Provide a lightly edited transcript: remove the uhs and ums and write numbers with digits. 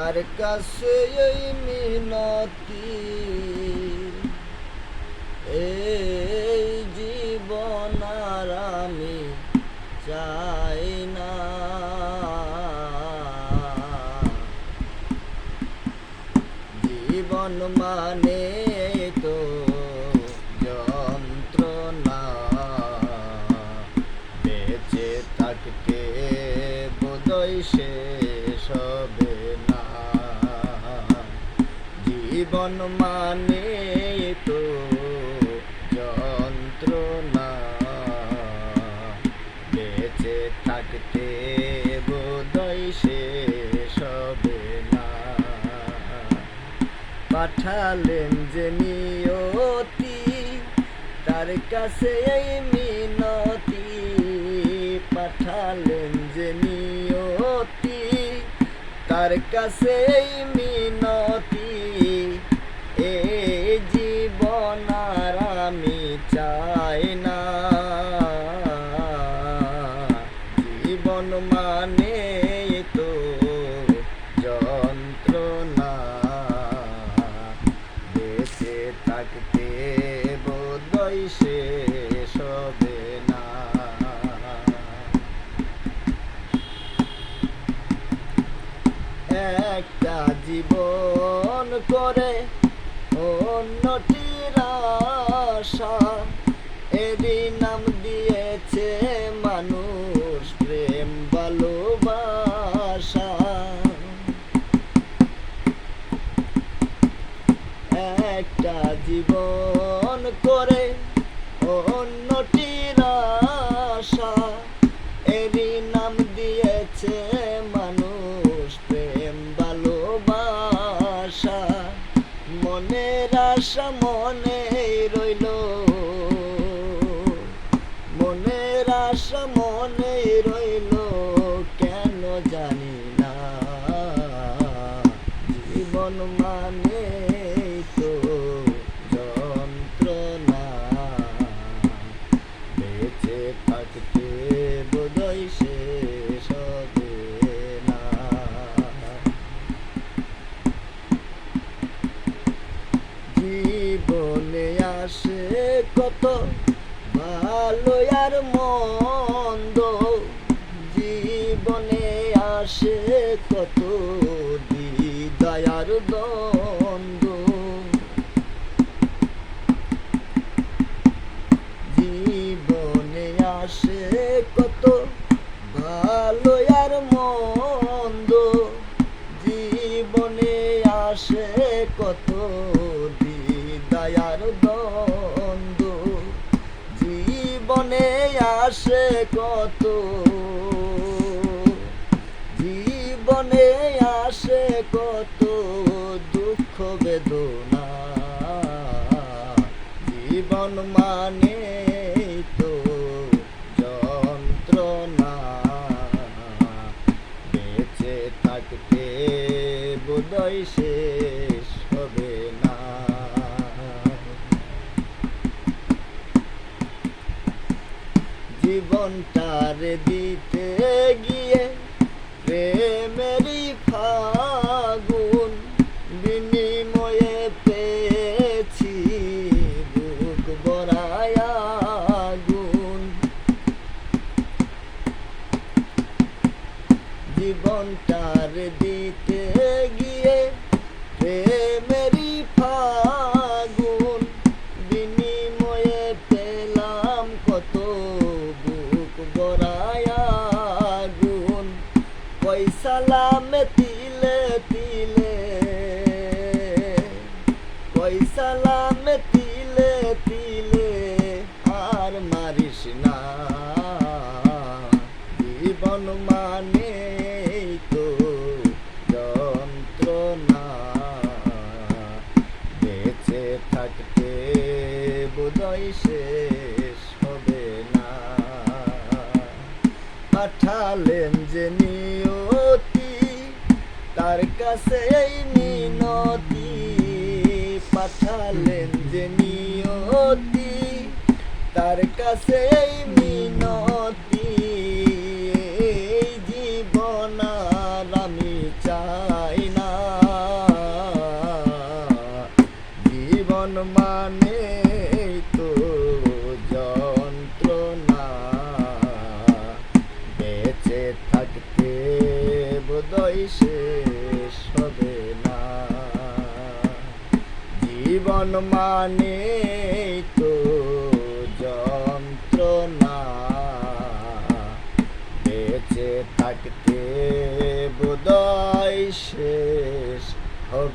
আর কাছে এই মিনতি, এই জীবন আর আমি চাই না। জীবন মানে তো যন্ত্রণা, বেঁচে থাকতে বোধহয় শেষ হবে না। জীবন মানে তো যন্ত্রণা, বেঁচে থাকতে বোধহয় শেষ হবে না। পাঠালেন যে নিয়তি, তার কাছে এই মিনতি। পাঠালেন যে নিয়তি, তার কাছে এই মিনতি। এই জীবন আর আমি চাই না। জীবন মানে তো যন্ত্রণা, বেঁচে থাকতে বোধহয় শেষ হবে না। একটা জীবন করে অন্যটির আশা, এরই নাম দিয়েছে মানুষ প্রেম ভালোবাসা। একটা জীবন করে অন্যটির আশা, এরই নাম দিয়েছে মানুষ প্রেম ভালোবাসা। মনের আশা মনেই রইল, মনের আশা মনেই রইল, কেন জানি না। জীবন মানে তো যন্ত্রণা, বেঁচে থাকতে বোধহয় শেষ হবে না। জীবনে আসে কত ভালো আর মন্দ, জীবনে আসে কত দ্বিধার দ্বন্দ্ব। জীবনে আসে কত ভালো আর মন্দ, জীবনে আসে কত দ্বিধার দ্বন্দ্ব। জীবনে আসে কত, জীবনে আসে কত দুঃখ বেদনা। জীবন মানে তো যন্ত্রণা, বেঁচে থাকতে বোধহয় শেষ হবে না। জীবনটার দিতে গিয়ে প্রেমেরই ফাগুন, বিনিময়ে পেয়েছি বুক ভরায় আগুন। জীবনটার দিতে গিয়ে প্রেমেরই ফাগুন, বিনিময়ে পেলাম কত বুক ভরায় আগুন। পয়সালামে তিলে তিলে, পয়সালামে তিলে তিলে আর মারিস না। জীবন মানে তো যন্ত্রণা, বেঁচে থাকতে বোধহয় শেষ হবে না। পাঠালেন যে নিয়তি, তার কাছে এই মিনতি। পাঠালেন যে নিয়তি, তার কাছে এই মিনতি। এই জীবন আর আমি চাই না। জীবন মানে তো যন্ত্রণা, বেঁচে থাকতে বোধহয় শেষ হবে।